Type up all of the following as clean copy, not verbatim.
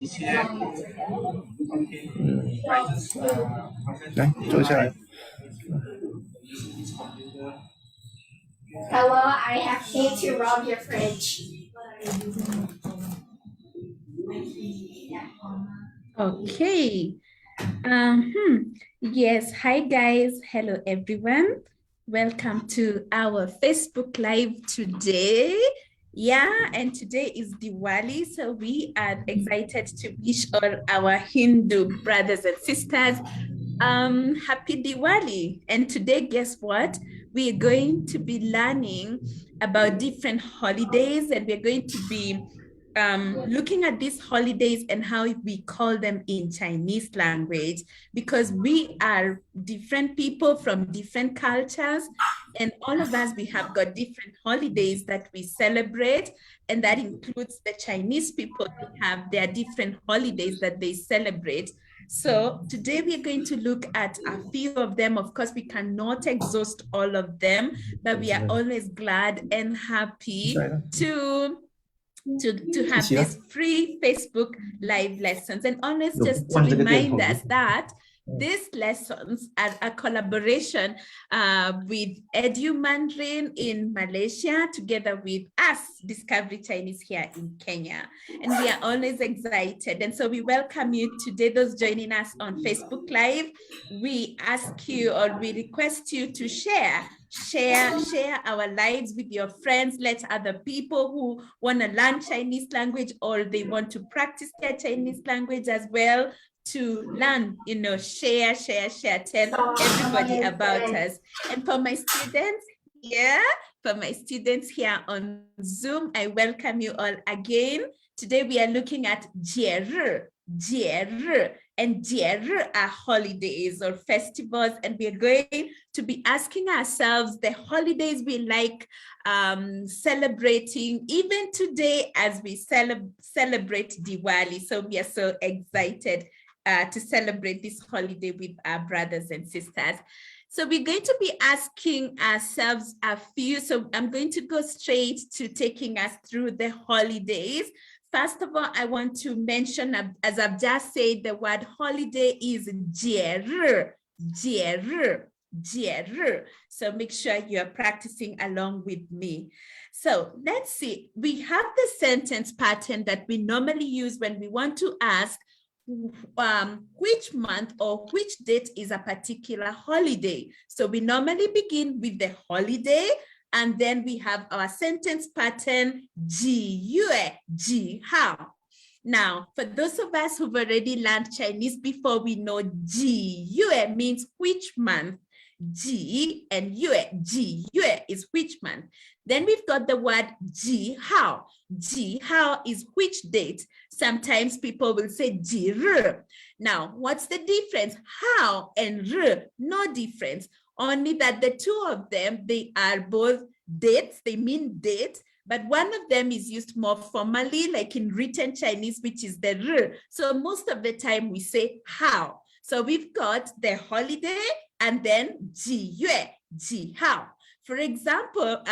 来，坐下来。Hello, I have came to rob your fridge. Okay. Yes. Hi, guys. Hello, everyone. Welcome to our Facebook Live today. Yeah, and today is Diwali, so we are excited to wish all our Hindu brothers and sisters happy Diwali. And today, guess what? We're going to be learning about different holidays, and we're going to be looking at these holidays and how we call them in Chinese language, because we are different people from different cultures, and all of us, we have got different holidays that we celebrate, and that includes the Chinese people. They have their different holidays that they celebrate. So today we are going to look at a few of them. Of course, we cannot exhaust all of them, but we are always glad and happy to have these free Facebook live lessons. And always just to remind us that these lessons are a collaboration with Edu Mandarin in Malaysia, together with us, Discovery Chinese, here in Kenya. And we are always excited. And so we welcome you today, those joining us on Facebook Live. We ask you, or we request you to share our lives with your friends. Let other people who want to learn Chinese language, or they want to practice their Chinese language as well, to learn, share, tell everybody about us. And for my students here on Zoom, I welcome you all again. Today we are looking at 节日, and 节日 are holidays or festivals, and we're going to be asking ourselves the holidays we like celebrating even today as we celebrate Diwali. So we are so excited to celebrate this holiday with our brothers and sisters. So we're going to be asking ourselves a few, so I'm going to go straight to taking us through the holidays. First of all, I want to mention, as I've just said, the word holiday is 节日. So make sure you're practicing along with me. So let's see, we have the sentence pattern that we normally use when we want to ask which month or which date is a particular holiday. So we normally begin with the holiday, and then we have our sentence pattern, 几月几号. Now, for those of us who've already learned Chinese before, we know 几月 means which month. 几 and 月, 几月 is which month. Then we've got the word 几号. 几号 is which date. Sometimes people will say 几日. Now, what's the difference? How and 日, no difference. Only that the two of them, they are both dates, they mean date, but one of them is used more formally, like in written Chinese, which is the 日. So most of the time we say how. So we've got the holiday and then 几月几号. For example,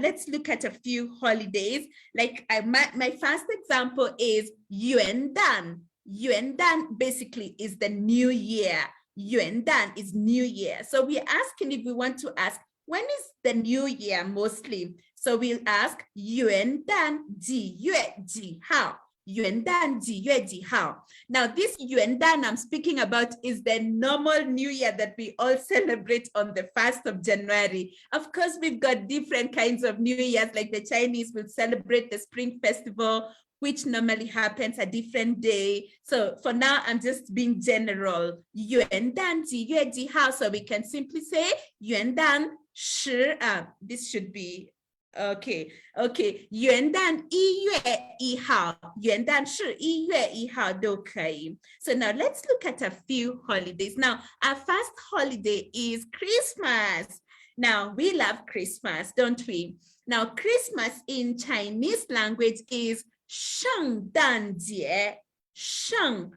let's look at a few holidays. Like my first example is Yuandan. Yuandan basically is the new year. Yuandan is New Year. So we're asking if we want to ask, when is the New Year mostly? So we'll ask, 元旦几月几号? 元旦几月几号? Now this 元旦 I'm speaking about is the normal New Year that we all celebrate on the 1st of January. Of course, we've got different kinds of New Years, like the Chinese will celebrate the Spring Festival, which normally happens a different day. So for now, I'm just being general. 元旦几月几号? So we can simply say 元旦是, this should be, okay. 元旦1月1号, 元旦是1月1号都可以. So now let's look at a few holidays. Now, our first holiday is Christmas. Now, we love Christmas, don't we? Now, Christmas in Chinese language is 圣诞节. 圣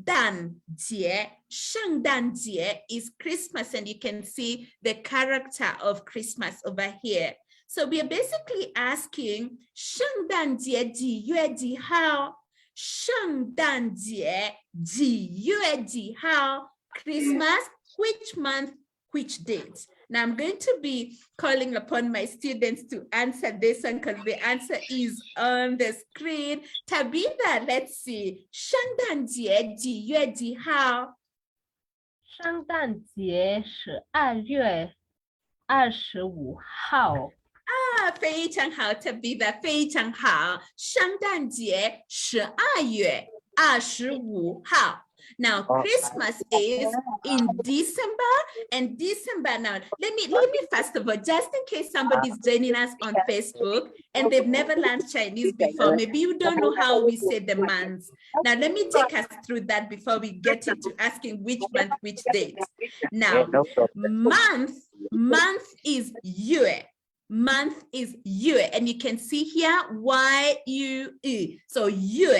诞节. 圣诞节 is Christmas, and you can see the character of Christmas over here. So we are basically asking 圣诞节几月几号?圣诞节几月几号? Christmas, which month, which date? Now I'm going to be calling upon my students to answer this one because the answer is on the screen. Tabitha, let's see. 圣诞节几月几号？圣诞节12月25号。非常好 Tabitha 非常好圣诞节12月25号 Now Christmas is in December and December now let me first of all just in case somebody's joining us on Facebook and they've never learned Chinese before, maybe you don't know how we say the months. Now let me take us through that before we get into asking which month, which date. Now month is yue. Month is yue, and you can see here Y-U-E. So yue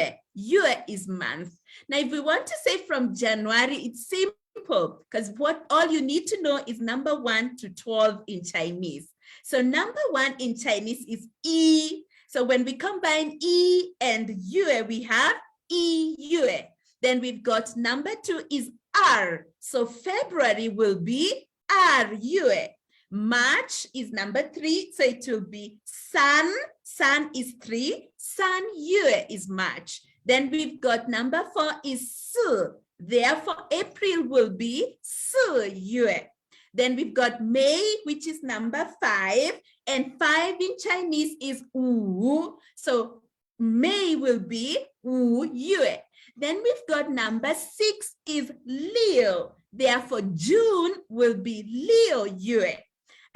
is month. Now, if we want to say from January, it's simple because all you need to know is number 1 to 12 in Chinese. So number 1 in Chinese is E. So when we combine E and yue, we have E yue. Then we've got number 2 is R. So February will be R yue. March is number 3, so it will be Sun. Sun is 3. Sun Yue is March. Then we've got number 4 is Si. Therefore, April will be Si Yue. Then we've got May, which is number 5, and 5 in Chinese is Wu. So May will be Wu Yue. Then we've got number 6 is Liu. Therefore, June will be Liu Yue.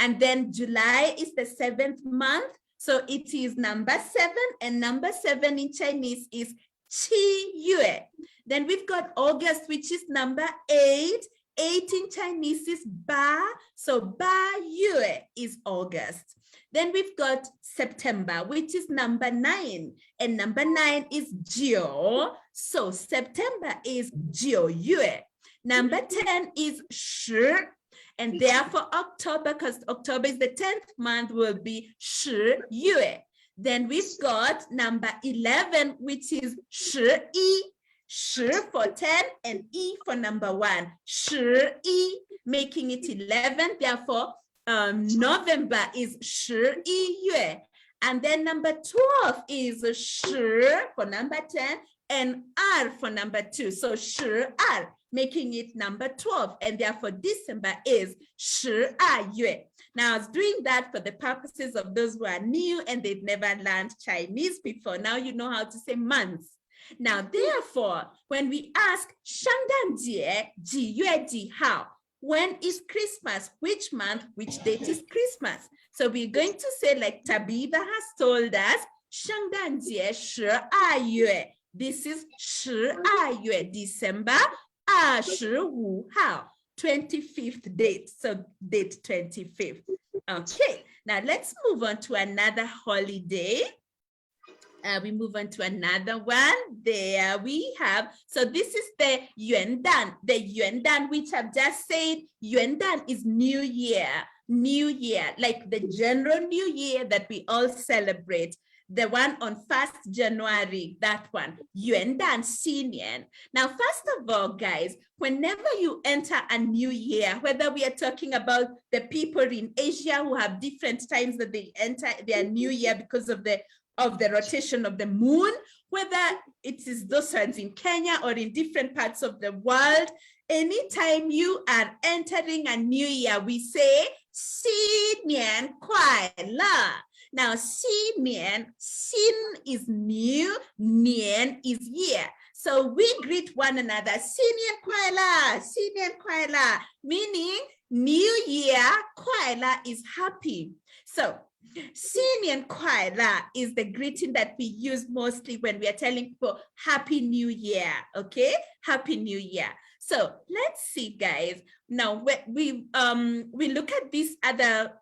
And then July is the 7th month. So it is number 7, and number 7 in Chinese is Qi Yue. Then we've got August, which is number 8. 8 in Chinese is Ba. So Ba Yue is August. Then we've got September, which is number 9. And number 9 is Jiu. So September is Jiu Yue. Number 10 is Shi. And therefore, October, because October is the 10th month, will be Shi Yue. Then we've got number 11, which is Shi Yi. Shi for 10 and E for number 1. Shi Yi, making it 11. Therefore, November is Shi Yi Yue. And then number 12 is Shi for number 10 and R for number 2. So Shi R, making it number 12, and therefore December is Shi A Yue. Now, I was doing that for the purposes of those who are new and they've never learned Chinese before. Now you know how to say months. Now, therefore, when we ask 圣诞节几月几号, when is Christmas? Which month? Which date is Christmas? So we're going to say, like Tabitha has told us, 圣诞节12月. This is 12月, December 25号, 25th date. So date 25th. Okay, now let's move on to another holiday. We move on to another one. There we have, so this is the Yuandan. The Yuandan, which I've just said, Yuandan is New Year, like the general New Year that we all celebrate. The one on 1st January, that one, Yuandan Xinian. Now, first of all, guys, whenever you enter a new year, whether we are talking about the people in Asia who have different times that they enter their new year because of the rotation of the moon, whether it is those ones in Kenya or in different parts of the world, anytime you are entering a new year, we say, 新年快乐. Now, 新年, xin is new, nian is year. So we greet one another, 新年快乐, 新年快乐, meaning new year, 快乐 is happy. So 新年快乐 is the greeting that we use mostly when we are telling people Happy New Year, okay? Happy New Year. So let's see, guys. Now we look at this other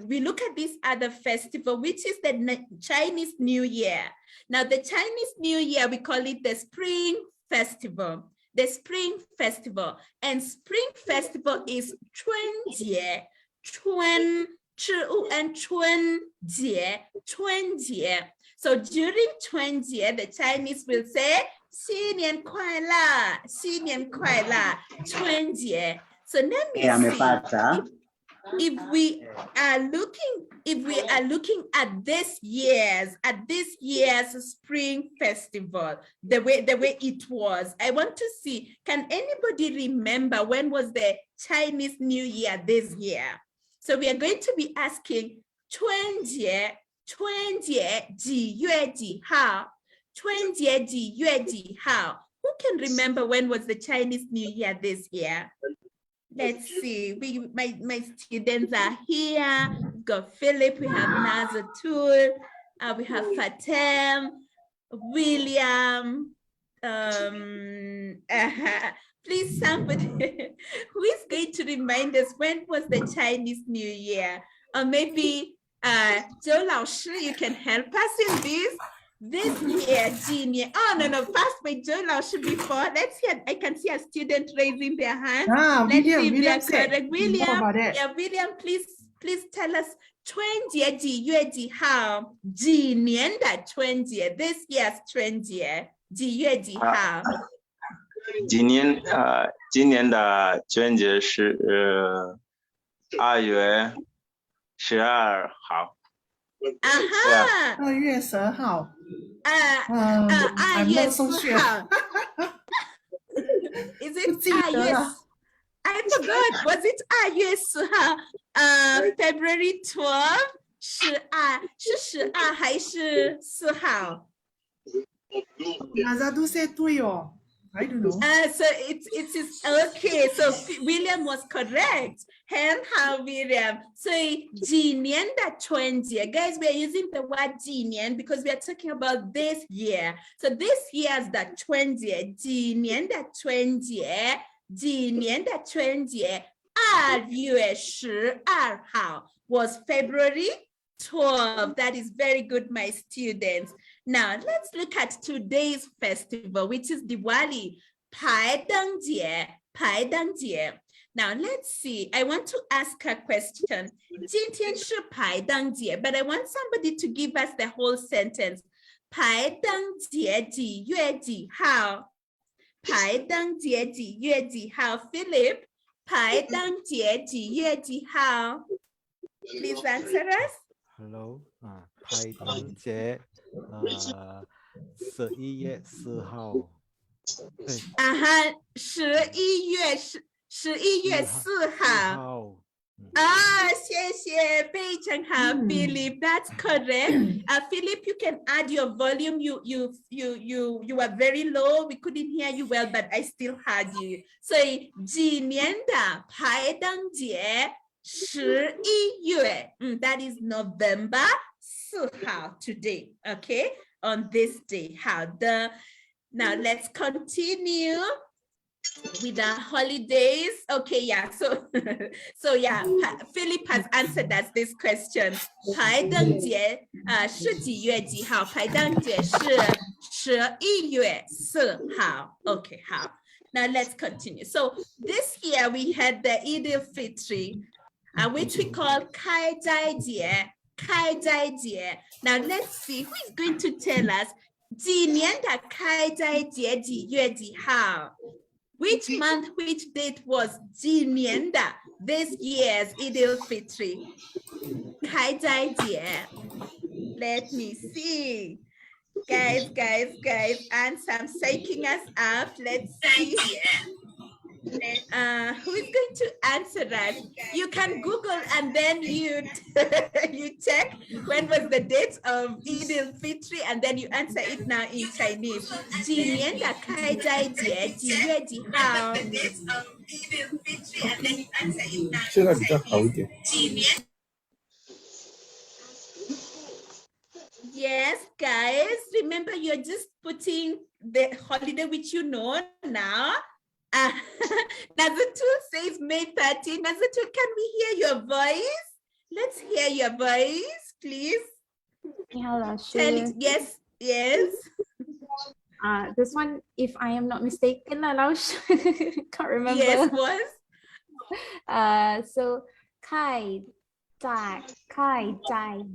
we look at this other festival, which is the Chinese New Year. Now the Chinese New Year, we call it the Spring Festival. The Spring Festival, and Spring Festival is 春节, 春 and 春节. So during 20th, the Chinese will say 新年快乐, 新年快乐, 20th. So let me see. If we are looking at this year's spring festival, the way it was, I want to see, can anybody remember when was the Chinese New Year this year? So we are going to be asking 20几月几号? 20几月几号? Who can remember when was the Chinese New Year this year? Let's see. My students are here. We've got Philip. We have Nazatul. We have Fatem, William. Please, somebody who is going to remind us when was the Chinese New Year? Or maybe Zhou Laoshi, you can help us in this. This year, Genius. Oh, no. First, wait, Zhou Laoshi before. Let's hear. I can see a student raising their hand. Let's see if they are correct. William, yeah, William, please tell us 20几月几号? 几年的20, this year's 20, 几月几号? 今年的春节是2月12号。2月10号。2月4号。Is it 2月？ I forgot. Was it 2月4号？February 12 12是12还是4号？那咋都是对哦。I don't know. So it is okay. So William was correct. Hand how William. So 几年的春节, guys, we are using the word 几年 because we are talking about this year. So this year's the 20. 几年的春节, 几年的春节, 2月12号 was February 12. That is very good, my students. Now, let's look at today's festival, which is Diwali, 排灯节, 排灯节. Now, let's see. I want to ask a question. 今天是排灯节, but I want somebody to give us the whole sentence. 排灯节几月几号? 排灯节几月几号? Philip, 排灯节几月几号? Please answer us. Hello, 排灯节11月4号。11月4号。谢谢，非常好，Philip. That's correct. Philip, you can add your volume. You are very low. We couldn't hear you well, but I still heard you. 所以今年的排灯节11月, that is November 4号 today, okay, on this day. Now let's continue with the holidays. Okay, yeah, so yeah, Philip has answered us this question. 排灯节是几月几号? 排灯节是11月4号. Okay, 好. Now let's continue. So this year we had the Eid al-Fitr, which we call 开斋节. 开斋节. Now let's see who is going to tell us 几年的开斋节几月几号? Which month, which date was 几年的 this year's Eid al-Fitr? 开斋节. Let me see. Guys, and some shaking us up. Let's see. Who is going to answer that? You can Google and then you check when was the date of Eid al-Fitr and then you answer it now in Chinese. 几年的开斋节几月几号? 现在比较好一点。Yes, guys. Remember, you're just putting the holiday which you know now. Nazatul says May 13. Nazatul, can we hear your voice? Let's hear your voice, please. Hello, Tell it. Yes. This one, if I am not mistaken, can't remember. Yes, was. So 开斋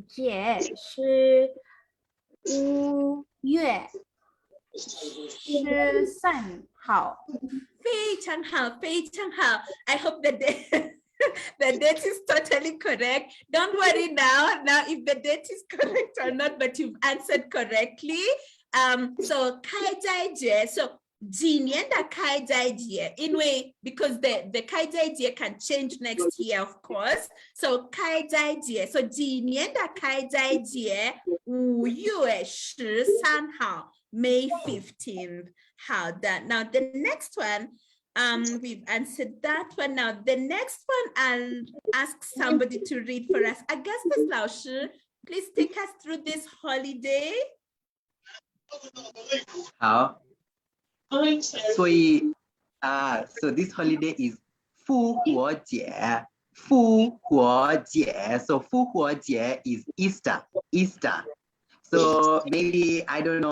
节是5月13号。非常好，非常好。I hope the date, the date is totally correct. Don't worry now. Now, if the date is correct or not, but you've answered correctly. So 开斋节, so 几年的开斋节, in way because the 开斋节 can change next year, of course. So 开斋节, so 几年的开斋节5月13号, May 15th. How that now the next one, we've answered that one. Now the next one, I'll ask somebody to read for us. Augustus 老师, please take us through this holiday. 好，所以so this holiday is 复活节，复活节。So 复活节 is Easter. So maybe I don't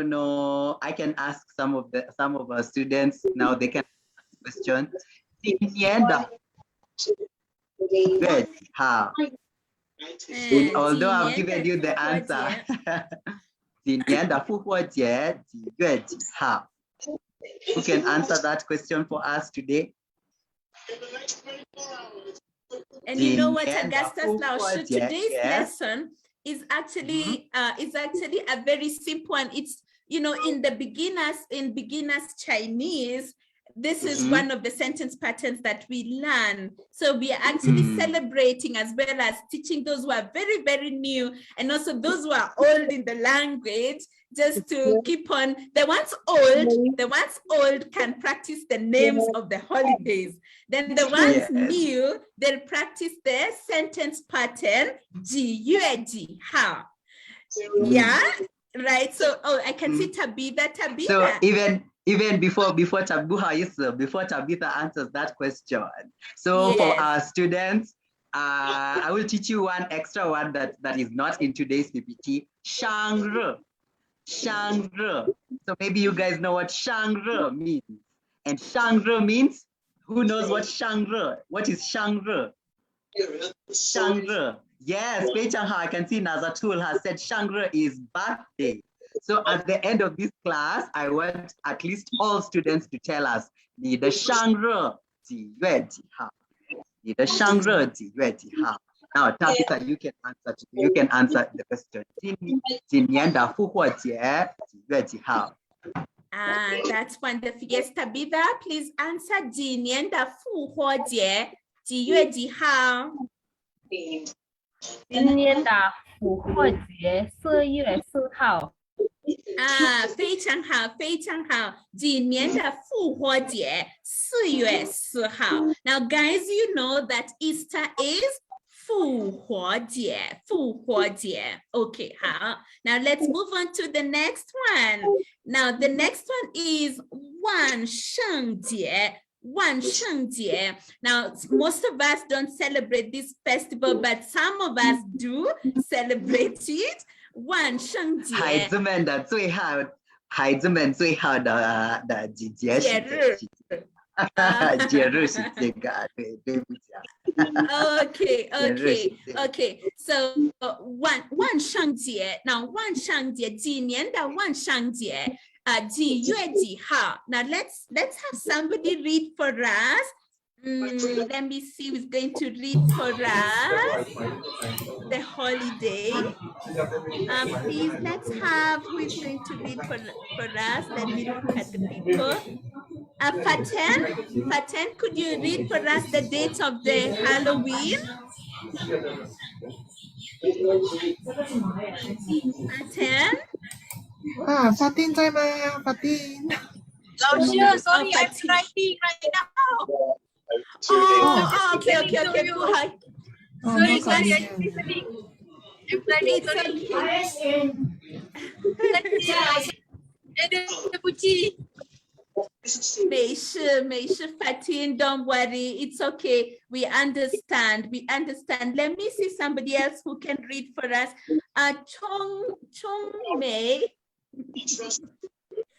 know. I can ask some of our students now. They can ask question. 今年的月几号 Although I've given you the answer. 今年的复活节几月几号 Who can answer that question for us today? And you know what, Augustus Laoshi, today's lesson is actually a very simple one. It's, you know, in beginners Chinese, this is one of the sentence patterns that we learn. So we are actually celebrating as well as teaching those who are very, very new and also those who are old in the language, just to keep on. The ones old can practice the names of the holidays. Then the ones new, they'll practice the sentence pattern, 几月几号. Yeah, right. So, I can see Tabitha. So even before Tabitha answers that question. So for our students, I will teach you one extra word that is not in today's PPT. 生日. So maybe you guys know what 生日 means. And 生日 means, who knows what 生日? What is 生日? 生日. Yes, I can see Nazatul has said 生日 is birthday. So at the end of this class, I want at least all students to tell us 你的生日几月几号? 你的生日几月几号? Now, Tabitha, you can answer the question. 今年的复活节几月几号? That's wonderful. Yes, Tabitha, please answer 今年的复活节几月几号? 今年的复活节4月4号。非常好，非常好。今年的复活节4月4号。Now, guys, you know that Easter is 复活节。Okay, 好。Now, let's move on to the next one. Now, the next one is 万圣节。Now, most of us don't celebrate this festival, but some of us do celebrate it. 万圣节，孩子们最好的节日是这个，对不起啊。Okay. So 万圣节，那万圣节今年的万圣节几月几号？ Now let's have somebody read for us. Let me see who's going to read for us the holiday. Please, let's have who is going to read for us. Let me look at the people. Faten, could you read for us the date of the Halloween? Faten? Fatin 在吗 Fatin? Sorry, I'm writing right now. Okay. Go ahead. Sorry, I'm listening. I'm sorry. Fatin, don't worry. It's okay. We understand. Let me see somebody else who can read for us. Chong Mei.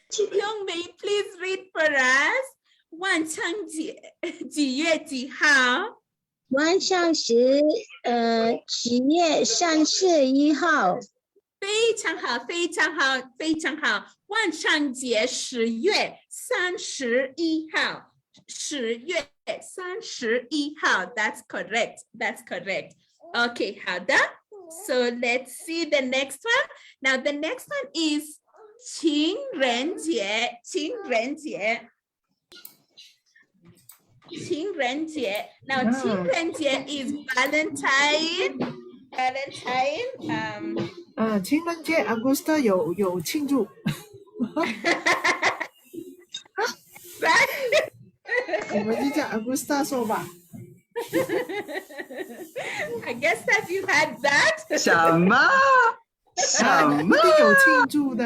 Chong Mei, please read for us. 万圣节几月几号？晚上是7月31号。非常好，非常好，非常好。万圣节10月31号，10月31号。That's correct. That's correct. Okay, 好的。So let's see the next one. Now the next one is 情人节，情人节。情人节。Now 情人节 is Valentine. Valentine. 情人节 Augusta 有庆祝。Right? 我们就叫 Augusta 说吧。I guess that you had that. 什么？什么？一定有庆祝的。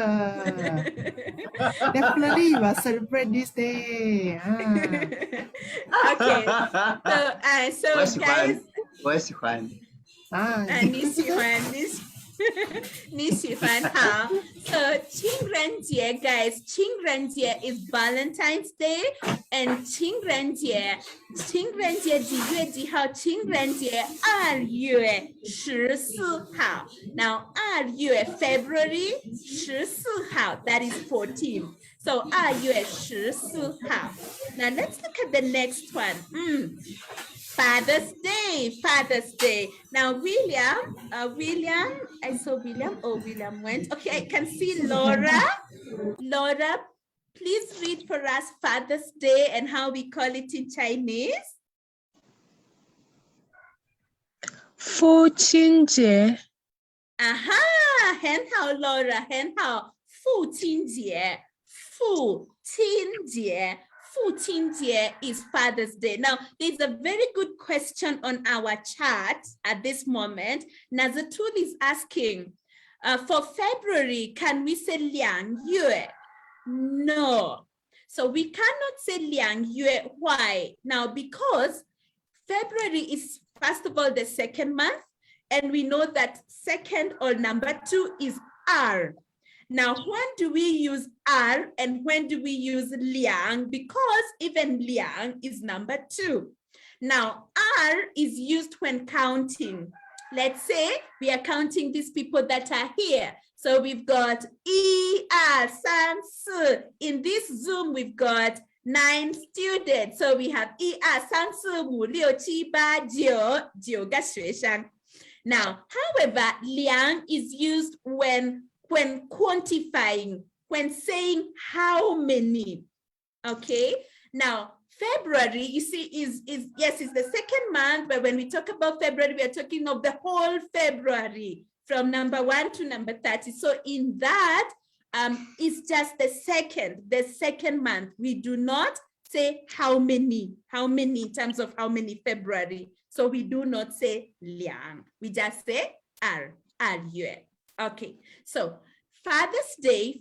Definitely will celebrate this day. Okay. So 我喜 guys. 欢，我喜欢。你喜欢你喜欢好 So 情人节 guys 情人节 is Valentine's Day and 情人节几月几号情人节2月14号 Now 2月 February 14号 that is 14 So 2月14号 Now let's look at the next one Father's Day, Father's Day. Now, William, I saw William. Oh, William went. Okay, I can see Laura. Laura, please read for us Father's Day and how we call it in Chinese. 父亲节。Aha, 很好 Laura, 很好。父亲节，父亲节。父亲节 is Father's Day. Now, there's a very good question on our chat at this moment. Nazatul is asking, for February, can we say 2月? No. So we cannot say 2月. Why? Now, because February is, first of all, the second month, and we know that second or number 2 is R. Now, when do we use R and when do we use liang? Because even liang is number 2. Now, R is used when counting. Let's say we are counting these people that are here. So we've got 1, 2, 3, 4. In this Zoom, we've got 9 students. So we have 1, 2, 3, 4, 5, 6, 7, 8, 9个学生. Now, however, liang is used when quantifying, when saying how many, okay? Now, February, you see, is yes, it's the second month, but when we talk about February, we are talking of the whole February, from number 1 to number 30. So in that, it's just the second month. We do not say how many in terms of how many February. So we do not say liang. We just say 2月. Okay, so Father's Day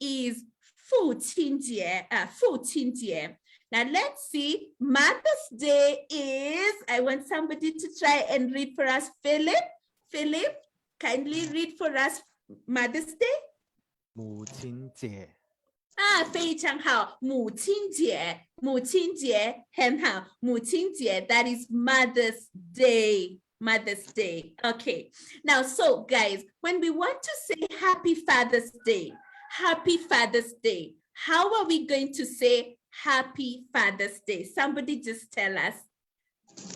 is 父亲节. Now let's see, Mother's Day is, I want somebody to try and read for us. Philip, kindly read for us Mother's Day. 母亲节。非常好，母亲节很好，母亲节 that is Mother's Day. Mother's Day. Okay. Now, so guys, when we want to say Happy Father's Day, how are we going to say Happy Father's Day? Somebody just tell us.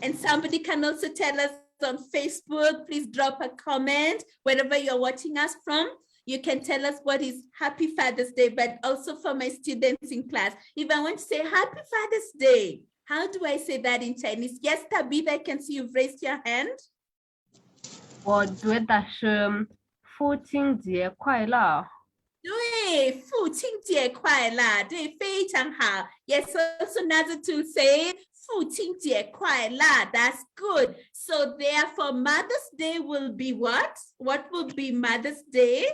And somebody can also tell us on Facebook. Please drop a comment wherever you're watching us from. You can tell us what is Happy Father's Day, but also for my students in class. If I want to say Happy Father's Day, how do I say that in Chinese? Yes, Tabitha, I can see you've raised your hand. 我觉得是父亲节快乐。对，父亲节快乐，对，非常好。Yes, also Nazatul say 父亲节快乐. That's good. So therefore, Mother's Day will be what? What will be Mother's Day?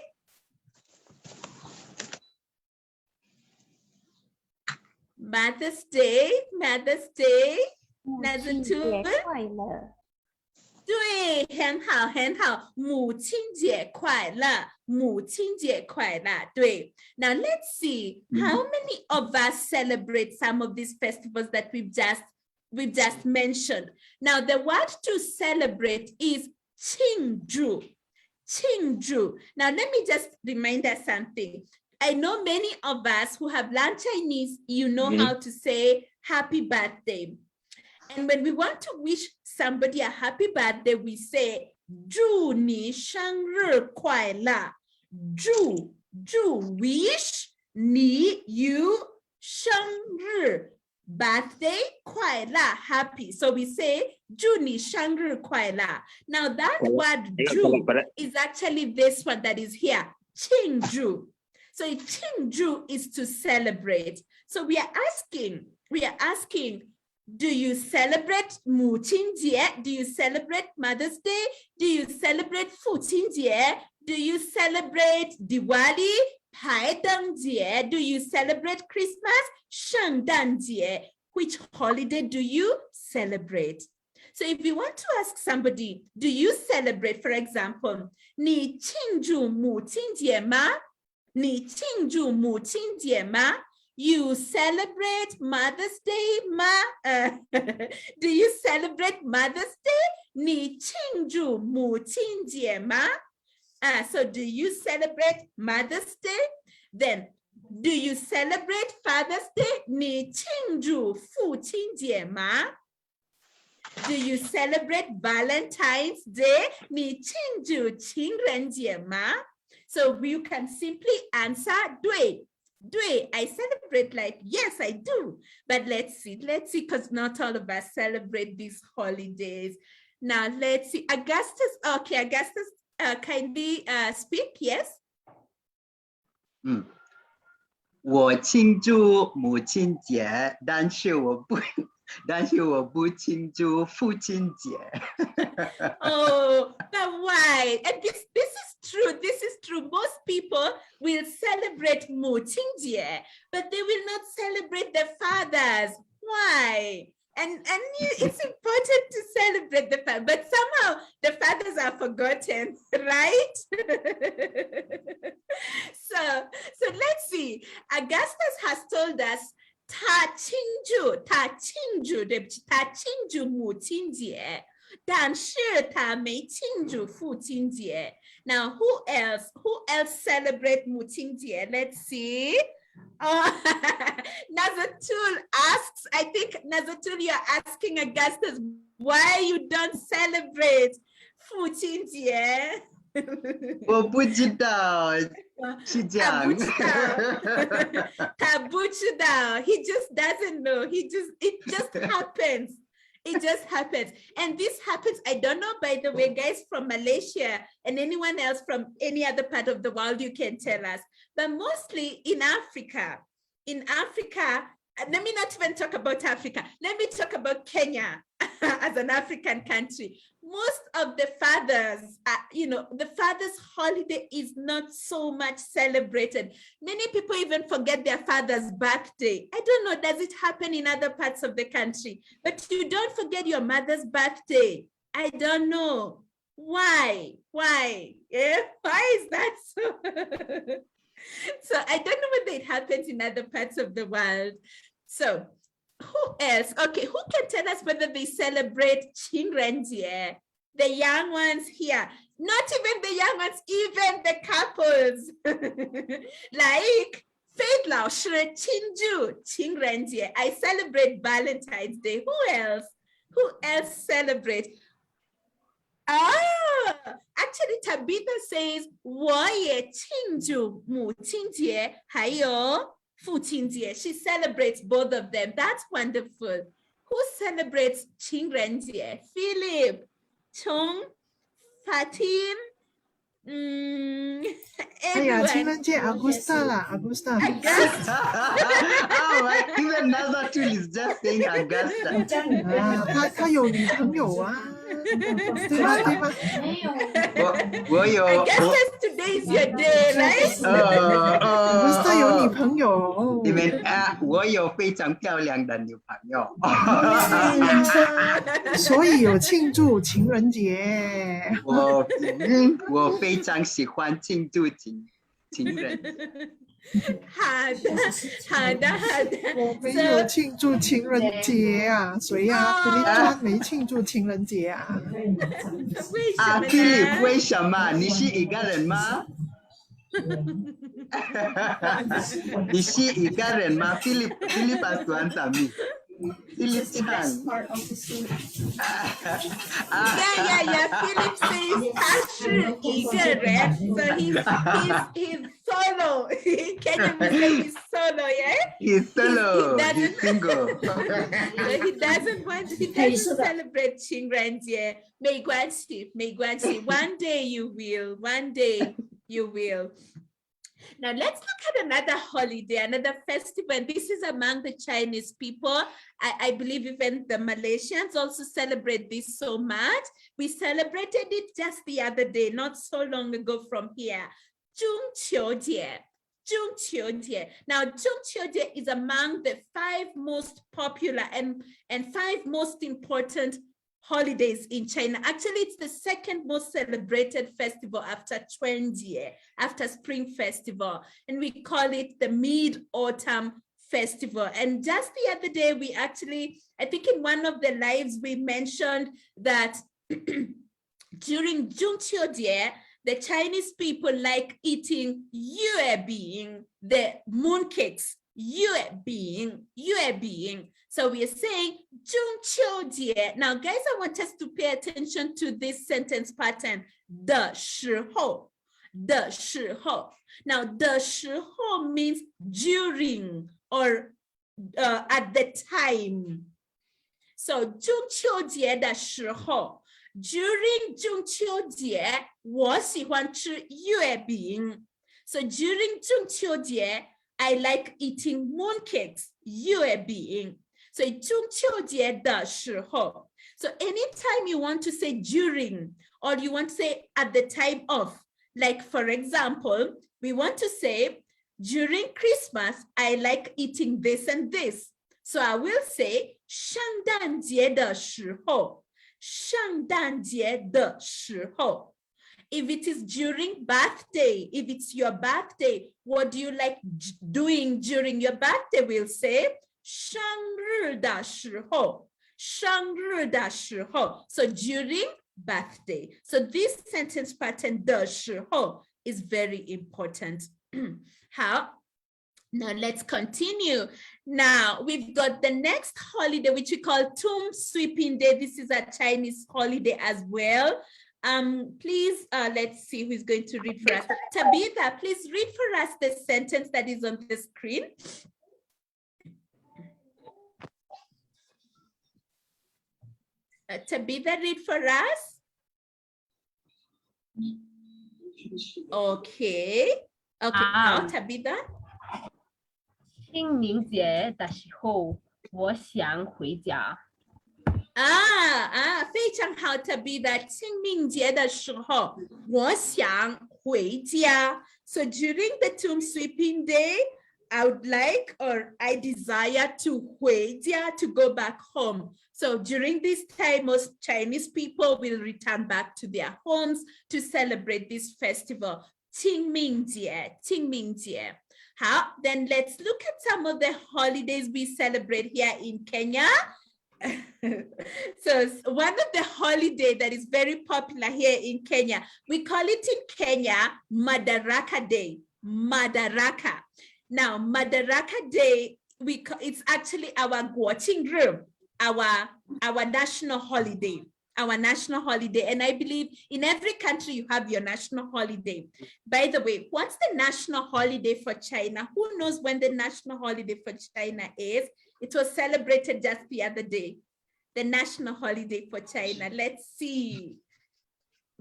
Mother's Day. Nazatul. 对，很好，很好。母亲节快乐，母亲节快乐。对。Now let's see how many of us celebrate some of these festivals that we've just mentioned. Now the word to celebrate is 庆祝。庆祝. Now, let me just remind us something. I know many of us who have learned Chinese, you know how to say happy birthday. And when we want to wish somebody a happy birthday, we say, 祝你生日快乐. 祝 wish, 你 you, 生日 birthday, 快乐 happy. So we say, 祝你生日快乐. Now that word 祝 is actually this one that is here, 庆祝. So 庆祝 is to celebrate. So we are asking, do you celebrate 母亲节? Do you celebrate Mother's Day? Do you celebrate 父亲节? Do you celebrate Diwali? 排灯节? Do you celebrate Christmas? 圣诞节? Which holiday do you celebrate? So if you want to ask somebody, do you celebrate, for example, 你庆祝母亲节吗? 你庆祝母亲节吗? You celebrate Mother's Day, ma? Do you celebrate Mother's Day? 你庆祝母亲节吗? So do you celebrate Mother's Day? Then, do you celebrate Father's Day? 你庆祝父亲节吗? Do you celebrate Valentine's Day? 你庆祝情人节吗? So you can simply answer 对. I celebrate, like, yes, I do. But let's see, because not all of us celebrate these holidays. Now, let's see. Augustus, okay, Augustus, kindly speak, yes? 我庆祝母亲节，但是我不庆祝父亲节。Oh, but why? And this is true. Most people will celebrate 母亲节, but they will not celebrate their fathers. Why? And it's important to celebrate the father, but somehow the fathers are forgotten, right? So let's see. Augustus has told us 他庆祝，对不起，他庆祝母亲节，但是他没庆祝父亲节。Now, who else celebrate 母亲节? Let's see. Nazatul asks, I think, Nazatul, you're asking Augustus why you don't celebrate 父亲节。我不知道，是这样。他不知道. He just doesn't know. It just happens. It just happens. And this happens, I don't know, by the way, guys from Malaysia and anyone else from any other part of the world, you can tell us. But mostly in Africa, let me not even talk about Africa. Let me talk about Kenya as an African country. Most of the fathers, the father's holiday is not so much celebrated. Many people even forget their father's birthday. I don't know, does it happen in other parts of the country? But you don't forget your mother's birthday. I don't know. Why? Yeah? Why is that so? So I don't know whether it happens in other parts of the world. So who else? Okay, who can tell us whether they celebrate 情人节? The young ones here. Not even the young ones, even the couples. Like Faith 老师庆祝情人节. I celebrate Valentine's Day. Who else celebrates? Actually, Tabitha says 我也庆祝母亲节还有父亲节. She celebrates both of them. That's wonderful. Who celebrates 情人节? Philip, Chung, Fatin, 哎呀，情人节 Augusta 啦 ，Augusta。Even Nazatul is just saying Augusta. 他有女朋友啊，对吧？I guess today is your day, right? Augusta 有女朋友。你们我有非常漂亮的女朋友。所以有庆祝情人节。我非常喜欢庆祝情人节。好的，好的，好的。我没有庆祝情人节啊，谁呀？Philip Chan 没庆祝情人节啊？为什么呢？Philip，为什么？你是一个人吗？你是一个人吗？Philip has to answer me. Philip Chan. Yeah. Philip says 他是一个人 so he's solo. Can you say he's solo? Yeah. He's solo. He's single. So he doesn't celebrate 情人节。没关系，没关系。One day you will. One day you will. Now let's look at another holiday, another festival. And this is among the Chinese people. I believe even the Malaysians also celebrate this so much. We celebrated it just the other day, not so long ago from here. 中秋节. 中秋节. Now, 中秋节is among the 5 most popular and 5 most important holidays in China. Actually, it's the 2nd most celebrated festival after Chuanjie, after Spring Festival. And we call it the Mid-Autumn Festival. And just the other day, we actually, I think in one of the lives, we mentioned that during 中秋节, the Chinese people like eating yue bing, the mooncakes, yue bing. So we are saying 中秋节. Now, guys, I want us to pay attention to this sentence pattern. 的时候. Now, 的时候 means during or at the time. So 中秋节的时候. During 中秋节, 我喜欢吃月饼. So during 中秋节, I like eating mooncakes, 月饼. So 中秋节的时候. So anytime you want to say during or you want to say at the time of, like for example, we want to say during Christmas, I like eating this and this. So I will say 圣诞节的时候. 圣诞节的时候. If it is during birthday, if it's your birthday, what do you like doing during your birthday? We'll say 生日的时候. 生日的时候. So during birthday. So this sentence pattern 的时候 is very important. How? Now let's continue. Now we've got the next holiday, which we call Tomb Sweeping Day. This is a Chinese holiday as well. Please, let's see who's going to read for us. Tabitha, please read for us the sentence that is on the screen. Tabitha, read for us. Okay. Now Tabitha. 清明节的时候，我想回家。非常好 Tabitha. 清明节的时候，我想回家. So during the tomb sweeping day, I would like or I desire to 回家, to go back home. So during this time, most Chinese people will return back to their homes to celebrate this festival. 清明节, 清明节. How? Then let's look at some of the holidays we celebrate here in Kenya. So one of the holiday that is very popular here in Kenya, we call it in Kenya Madaraka Day. Madaraka. Now Madaraka Day, it's actually our Guoqing room, our national holiday. Our national holiday. And I believe in every country you have your national holiday. By the way, what's the national holiday for China? Who knows when the national holiday for China is? It was celebrated just the other day. The national holiday for China. Let's see.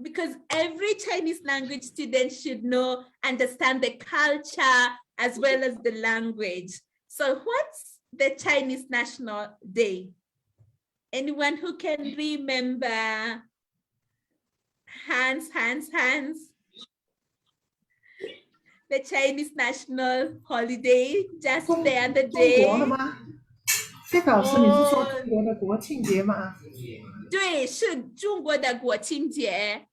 Because every Chinese language student should know, understand the culture as well as the language. So what's the Chinese National Day? Anyone who can remember? Hands. The Chinese national holiday just the other day. 中国的吗？这个老师，你是说中国的国庆节吗？对，是中国的国庆节。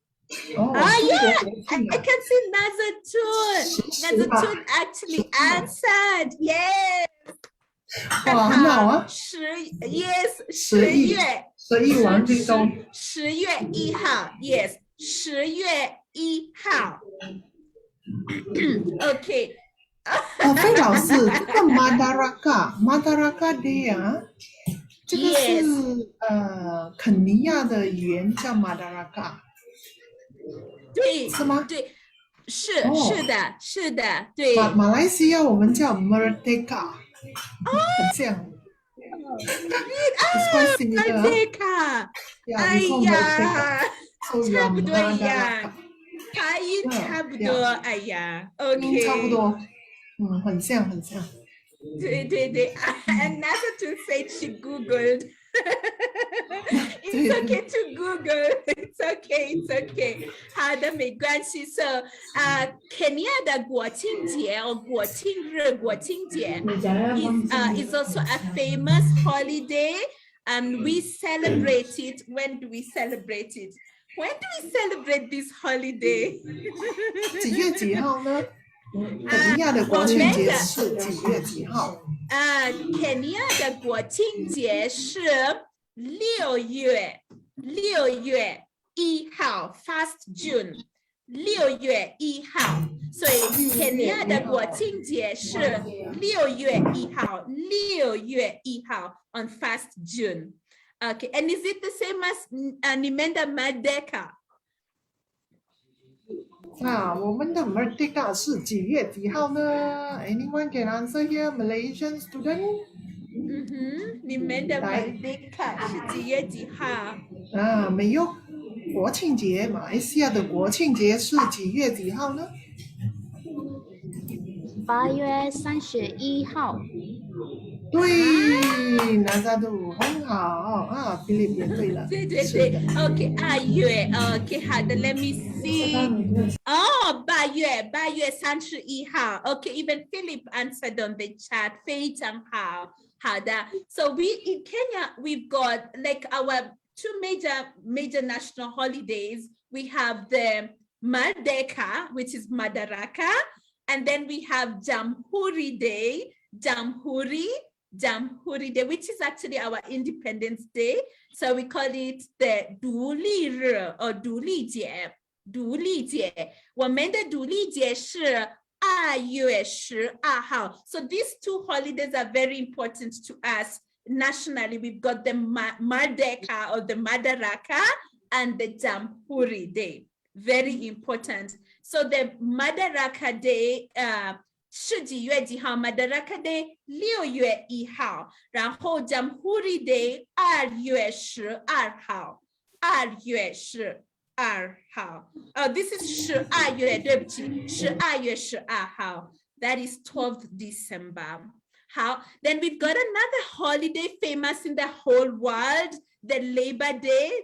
Yeah, I can see Nazatun. Nazatun actually answered. Yes. 哇，很好啊yes, 11王这周10月1号 yes, 10月1号 OK 费老师，这个 Madaraka Day 啊，这个是肯尼亚的语言叫 Madaraka， 对，是吗？对，是的，对。马来西亚我们叫 Merdeka， 很像。It's quite similar. Merdeka. Yeah, we call Merdeka. So you 差 are 不多一样 Madaraka. 发音差不多，哎呀 ，OK， 差不多，很像。对，and Nazatun said she Googled. It's okay to Google. It's okay. 好的，没关系。So, Kenya 的国庆节或国庆日、国庆节 is also a famous holiday, and we celebrate it. When do we celebrate it? When do we celebrate this holiday? 几月几号呢？肯尼亚的国庆节是几月几号？Kenya 的国庆节是6月1号 ，First June， 6月1号，所以 Kenya 的国庆节是6月1号，on First June。Okay, and is it the same as Nimenda Merdeka? 我们的 Merdeka 是几月几号呢 ？Anyone can answer here, Malaysian student? Nimenda Merdeka 是几月几号？没有国庆节，马来西亚的国庆节是几月几号呢？8月31号。对，南沙度很好啊，Philip 也对了。对，OK， 8月 ，OK， 好的 ，Let me see。8月31号 ，OK，even Philip answered on the chat， 非常好，好的。So we in Kenya we've got like our two major national holidays. We have the Merdeka, which is Madaraka, and then we have Jamhuri Day, Jamhuri Day, which is actually our Independence Day. So we call it the 独立日 or 独立节。我们的独立节是2月12号。So these two holidays are very important to us nationally. We've got the Merdeka or the Madaraka and the Jamhuri Day. Very important. So the Madaraka Day, 是几月几号 ？Madaraka Day 6月1号，然后 Jamhuri Day 2月12号，2月12号。this is 12月，对不起，12月12号。That is 12th December. 好 then we've got another holiday famous in the whole world, the Labor Day.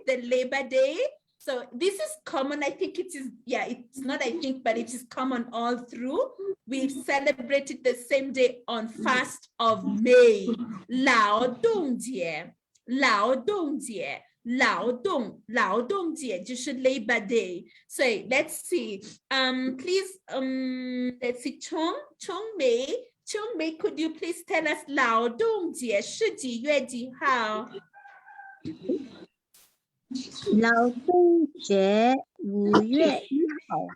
So this is common. I think it is, yeah, it's not I think, but it is common all through. We celebrated the same day on 1st of May. 劳动节就是 Labor Day. So let's see. Please, let's see. Chong Mei, could you please tell us 劳动节是几月几号？劳动节5月1号。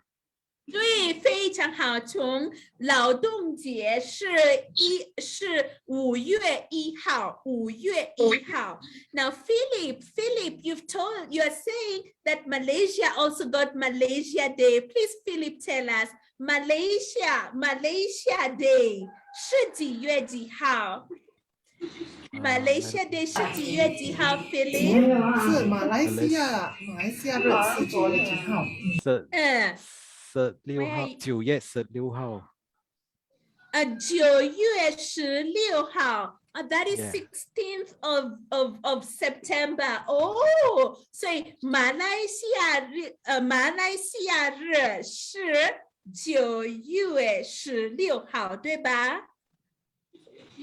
对，非常好。从劳动节是5月1号，5月1号。Now, Philip, you're saying that Malaysia also got Malaysia Day. Please, Philip, tell us Malaysia Day 是几月几号？Malaysia Day 是几月几号 ，Philip？ 是马来西亚日是几月几号？16号，9月16号。9月16号。that is 16th of September. Oh, 所以马来西亚日是9月16号，对吧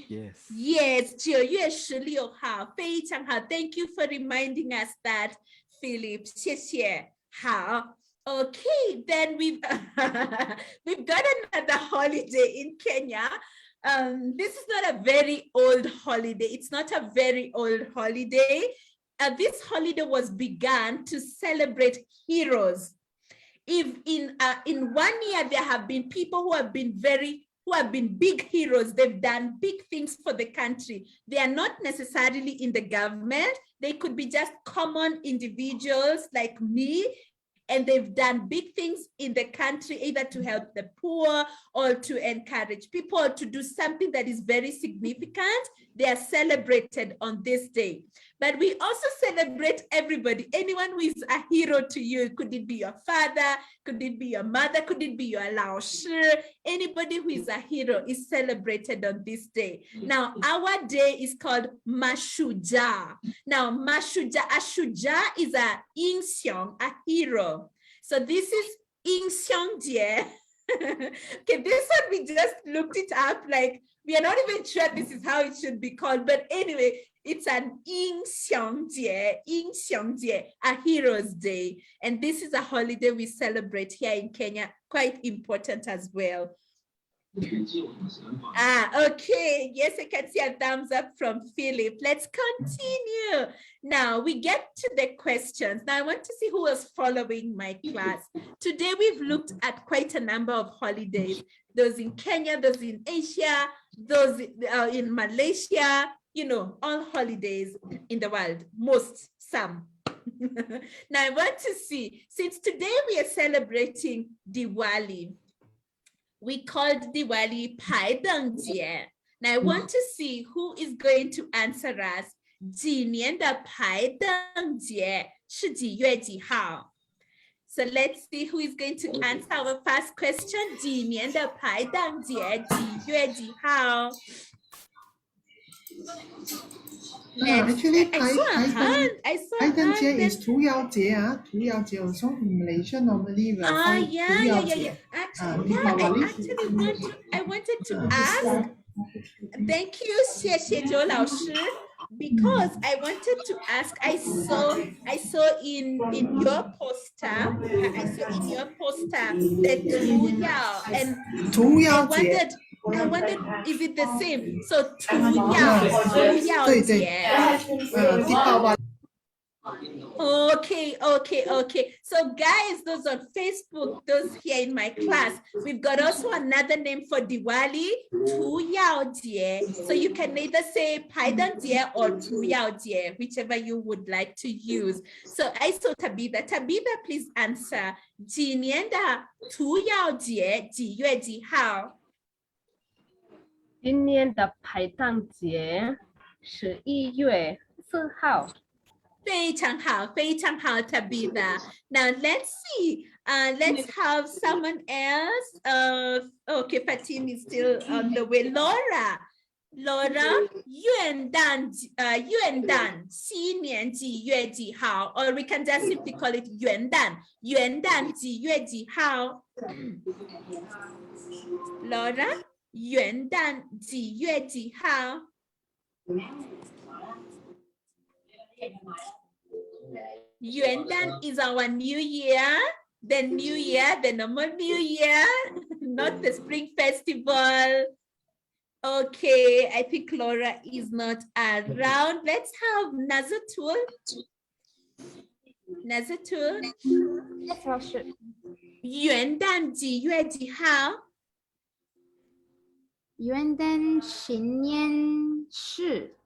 ？Yes, 9月16号，非常好。Thank you for reminding us that, Philip. 谢谢。好 Okay, then we've we've got another holiday in Kenya. This is not a very old holiday. It's not a very old holiday. This holiday was begun to celebrate heroes. If in 1 year there have been people who have been big heroes, they've done big things for the country. They are not necessarily in the government. They could be just common individuals like me, and they've done big things in the country, either to help the poor or to encourage people to do something that is very significant. They are celebrated on this day. But we also celebrate everybody, anyone who is a hero to you. Could it be your father? Could it be your mother? Could it be your laoshi? Anybody who is a hero is celebrated on this day. Now, our day is called Mashuja. Now, Mashuja, a shuja is a inxiong, a hero. So this is inxiong jie. Okay, this one we just looked it up, like we are not even sure this is how it should be called, but anyway, it's an 英雄节, a hero's day. And this is a holiday we celebrate here in Kenya, quite important as well. Okay, yes, I can see a thumbs up from Philip. Let's continue. Now we get to the questions. Now I want to see who was following my class. Today we've looked at quite a number of holidays. Those in Kenya, those in Asia, those in Malaysia, you know, all holidays in the world, some. Now I want to see, since today we are celebrating Diwali, we called Diwali Pai Deng Jie. Now I want to see who is going to answer us. 几年的排灯节是几月几号? So let's see who is going to answer our first question. 几年的排灯节几月几号? Actually, I saw Pai Deng Jie is 屠妖节 屠妖节 also in Malaysia normally we find 屠妖节 I wanted to ask. Thank you, 谢谢周老师. Because I wanted to ask, I saw in your poster, the 屠妖 and 屠妖节 I wondered, is it the same? So 屠妖节 Okay. So guys, those on Facebook, those here in my class, we've got also another name for Diwali, 屠妖节. So you can either say 排灯节 or 屠妖节, whichever you would like to use. So I saw Tabitha. Tabitha, please answer. 几年的屠妖节几月几号? 今年的排灯节11月4号。非常好 Tabitha. Now let's see. Let's have someone else. Okay, Fatim is still on the way. Laura, 元旦新年几月几号? Or we can just simply call it 元旦几月几号? Laura, 元旦几月几号? Yuandan is our new year, the normal new year, not the spring festival. Okay, I think Laura is not around. Let's have Nazatul. Yes, 老师。元旦几月几号? 元旦新年是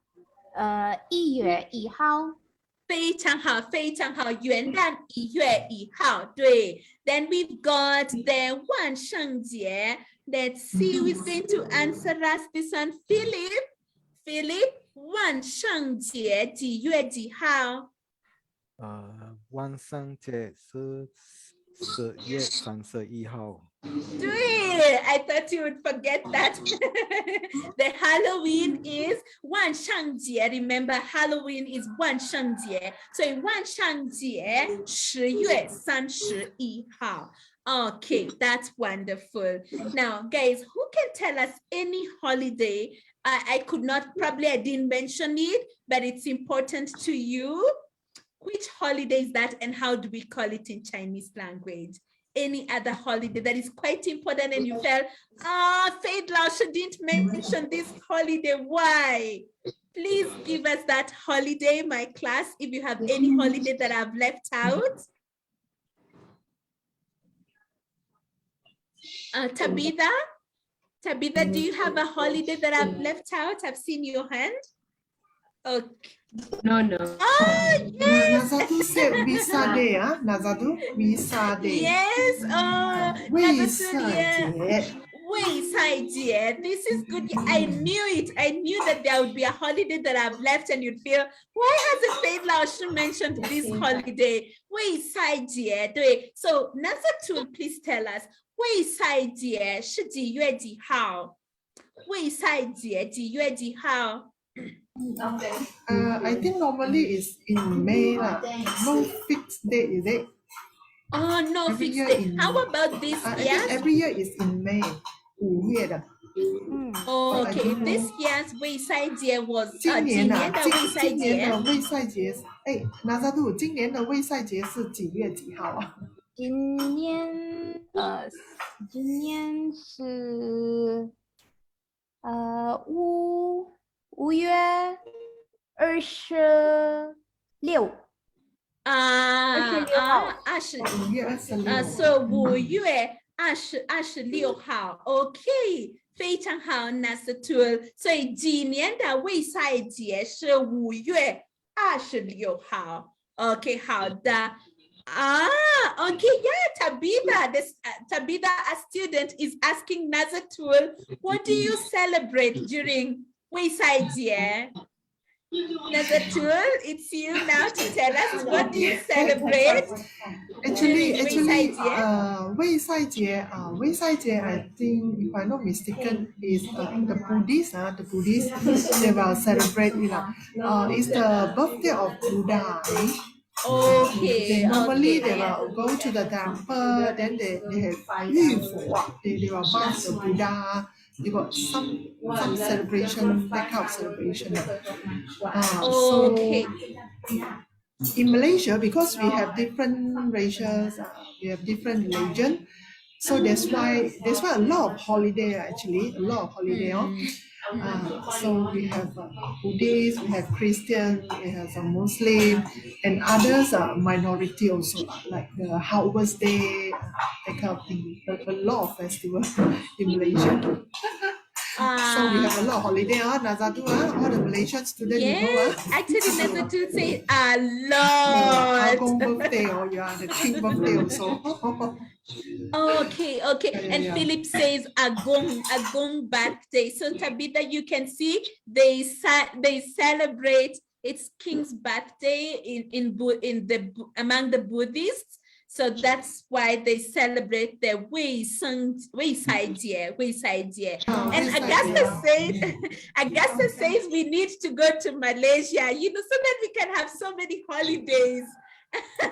1月1号。非常好 元旦1月1号 对 Then we've got the 万圣节. Let's see who is going to answer us this one. Philip, 万圣节几月几号? 万圣节是10月31号。对 I thought you would forget that. The Halloween is 万圣节. Remember, Halloween is 万圣节. So 万圣节10月31号. Okay, that's wonderful. Now, guys, who can tell us any holiday? I could not, probably I didn't mention it, but it's important to you. Which holiday is that and how do we call it in Chinese language? Any other holiday that is quite important and you felt, Faith Laosha didn't mention this holiday, why? Please give us that holiday, my class, if you have any holiday that I've left out. Tabitha, do you have a holiday that I've left out? I've seen your hand. Okay. No. Oh, yes. Nazatu said Visa Day, Nazatu, Visa Day. Yes. Wei This is good. I knew it. I knew that there would be a holiday that I've left and you'd feel, why hasn't Faith Laosha mentioned this holiday? Wei Sai Jie. So Nazatu, please tell us, Wei Sai Jie 是几月几号? Wei Sai Jie 几月几号? I think normally it's in May lah. No fixed date, is it? Oh, no Every fixed year date. in- How about this I year? think every year is in May. 5月的。 Oh, But I okay, don't know. this year's 卫赛节 was 今几年啊，年的卫赛今年节？的卫赛节，哎，拿萨杜，今年的卫赛节是几月几号啊？今年是5月26。5月26。So 5月26号 ，OK， 非常好 ，Nasatul。所以今年的卫赛节是5月26号。OK， 好的。Okay, yeah, Tabitha, a student is asking Nazatul, what do you celebrate during 卫赛节? Nazatul, it's you now to tell us what do you celebrate? Actually, 卫赛节 I think if I'm not mistaken is the Buddhists, the Buddhists they will celebrate it's the birthday of Buddha. Okay. Normally they will go to the temple, then they have 浴佛, they will bath the Buddha. You got some celebration, that kind of celebration. Okay. So in Malaysia, because we have different races, we have different religion, so that's why a lot of holiday actually, a lot of holiday. So we have Buddhists, we have Christian, we have some Muslim, and others are minority also, like the Harvest Day, that kind of thing. A lot of festivals in Malaysia. So we have a lot of holiday, Nazatu, all the Malaysian students. Yes, actually Nazatul say a lot. Agong birthday, or the king birthday also. Okay. And Philip says Agong birthday. So Tabitha, you can see they celebrate its king's birthday among the Buddhists. So that's why they celebrate the 卫赛节. And Augusta says we need to go to Malaysia, so that we can have so many holidays.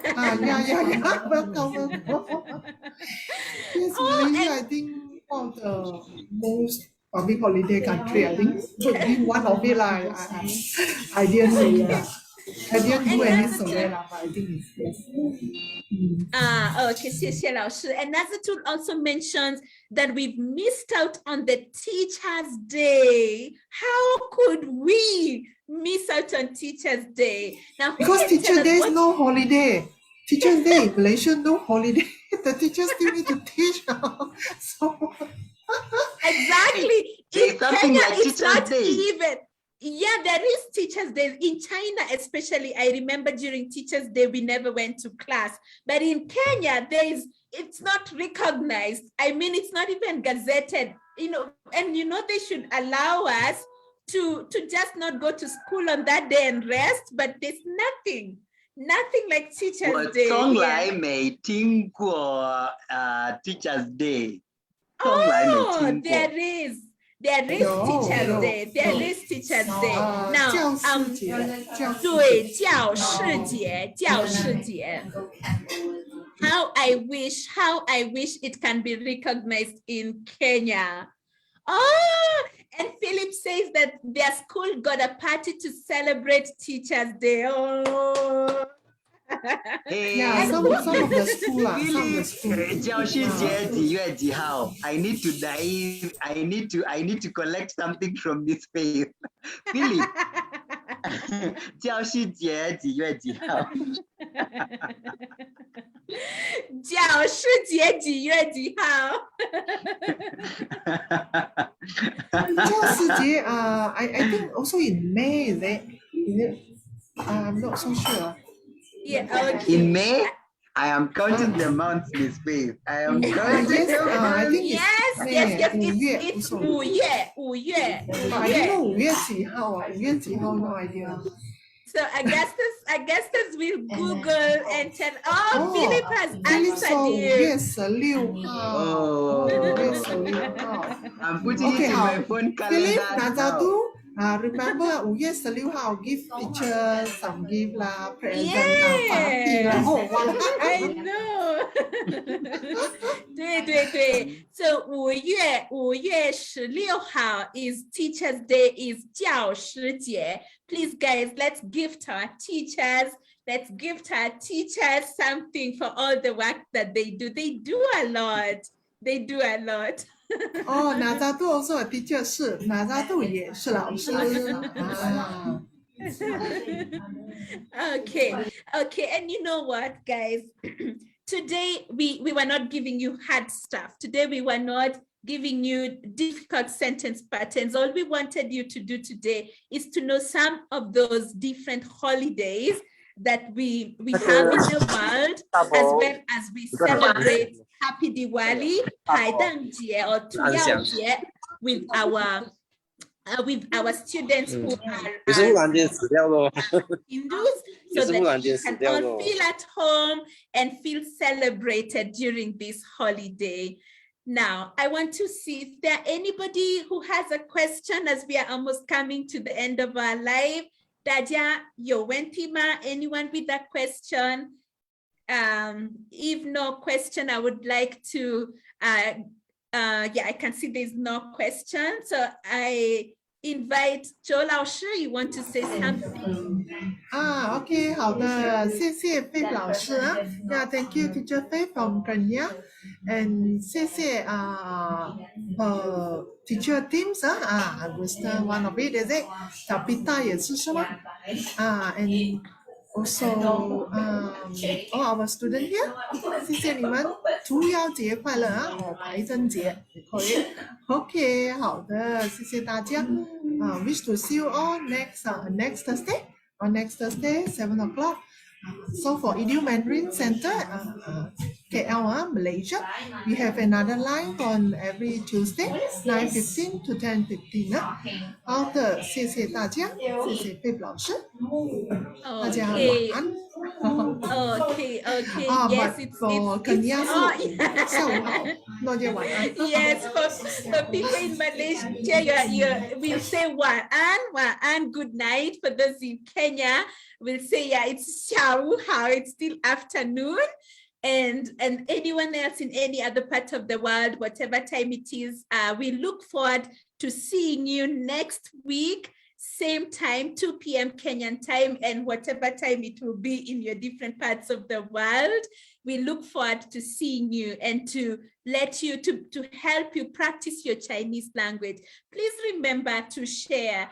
Yeah. Welcome. Yes, Malaysia, I think one of the most public holiday country. I think should be one of it. I didn't do any survey, but I think it's yes. Okay, 谢谢老师. And Nazatul also mentions that we've missed out on the Teachers' Day. How could we miss out on Teachers' Day? Now, because Teachers' Day is no holiday. Teachers' Day in Malaysia, no holiday. The teachers still need to teach. So exactly. There's something Kenya, like it's not Teachers' Day. even. Yeah, there is Teachers' Day. In China, especially, I remember during Teachers' Day, we never went to class. But in Kenya, it's not recognized. I mean, it's not even gazetted, and they should allow us to just not go to school on that day and rest, but there's nothing like Teachers' Day. 我从来没听过 Teachers' Day. Oh, there is Teachers' Day. There is Teachers' Day. Now, 对，教师节. How I wish it can be recognized in Kenya. Oh, and Philip says that their school got a party to celebrate Teachers' Day. Oh, Yeah, some of the school some of the school. 教师节几月几号 I need to dive. I need to collect something from this page. Philip. 教师节几月几号教师节几月几号教师节 I think also in May, is it? I'm not so sure. Yeah, okay. In May, I am counting the months, Miss Faith. I am counting yes, the I months. think Yes, May, it's also. 5月 But I don't know 5月几号啊，5月几号 no idea. So Augustus will Google and tell. Oh, Philip has Philip answered 说5 you. 月16号。Oh. 5月16号。 I'm putting Okay, it in 好 my phone Philip calendar Nazatu, now. remember 5月16号 give teacher some gift 啦 present 啦 party 啦 Yes, 哦哇 I know. 对 So 5月16号 is Teachers Day, is 教师节. Please, guys, let's gift our teachers. Let's gift our teachers something for all the work that they do. They do a lot. They do a lot. 哦，Nazatu also a teacher 是，Nazatu 也是老师啊。Okay, and you know what, guys? Today we were not giving you hard stuff. Today we were not giving you difficult sentence patterns. All we wanted you to do today is to know some of those different holidays that we have in the world, as well as we celebrate Happy Diwali, 海灯节 or 屠妖节 with our students who are Hindus, so that you can all feel at home and feel celebrated during this holiday. Now, I want to see if there anybody who has a question as we are almost coming to the end of our live. Daja, Yowentima, anyone with a question? If no question, I would like to, yeah, I can see there's no question. So I invite Joe Lao Shi, you want to say something? OK， 好的，谢谢 Faith 老师啊。Yeah, thank you, Teacher Faith from Kenya. And 谢谢Teacher Teams I was one of it, is it? Tapita 也是吗？And also all our students here， 谢谢你们，屠妖节快乐啊！白灯节也可以。OK， 好的，谢谢大家。Wish to see you all next Thursday. On next Thursday, 7 o'clock. So for Edu Mandarin Center, KL, Malaysia, we have another line on every Tuesday, 9:15 to 10:15. 好的，谢谢大家，谢谢贝老师，大家晚安。Okay, yes, it's Kenya 是下午好，诺姐晚安。Yes, for people in Malaysia, you will say Waan, good night. For those in Kenya, we'll say, yeah, it's 下午好, it's still afternoon. And anyone else in any other part of the world, whatever time it is, we look forward to seeing you next week. Same time, 2 p.m. Kenyan time, and whatever time it will be in your different parts of the world. We look forward to seeing you and to let you, to help you practice your Chinese language. Please remember to share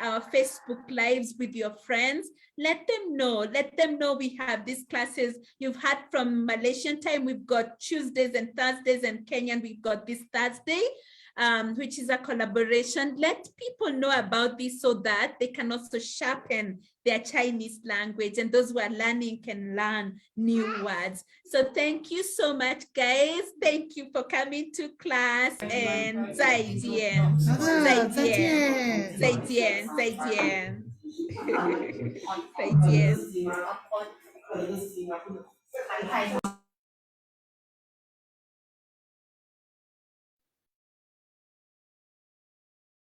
our Facebook lives with your friends. Let them know we have these classes. You've had from Malaysian time, we've got Tuesdays and Thursdays, and Kenyan, we've got this Thursday. Which is a collaboration. Let people know about this so that they can also sharpen their Chinese language, and those who are learning can learn new words. So thank you so much, guys. Thank you for coming to class, and 再见. 再见. 再见.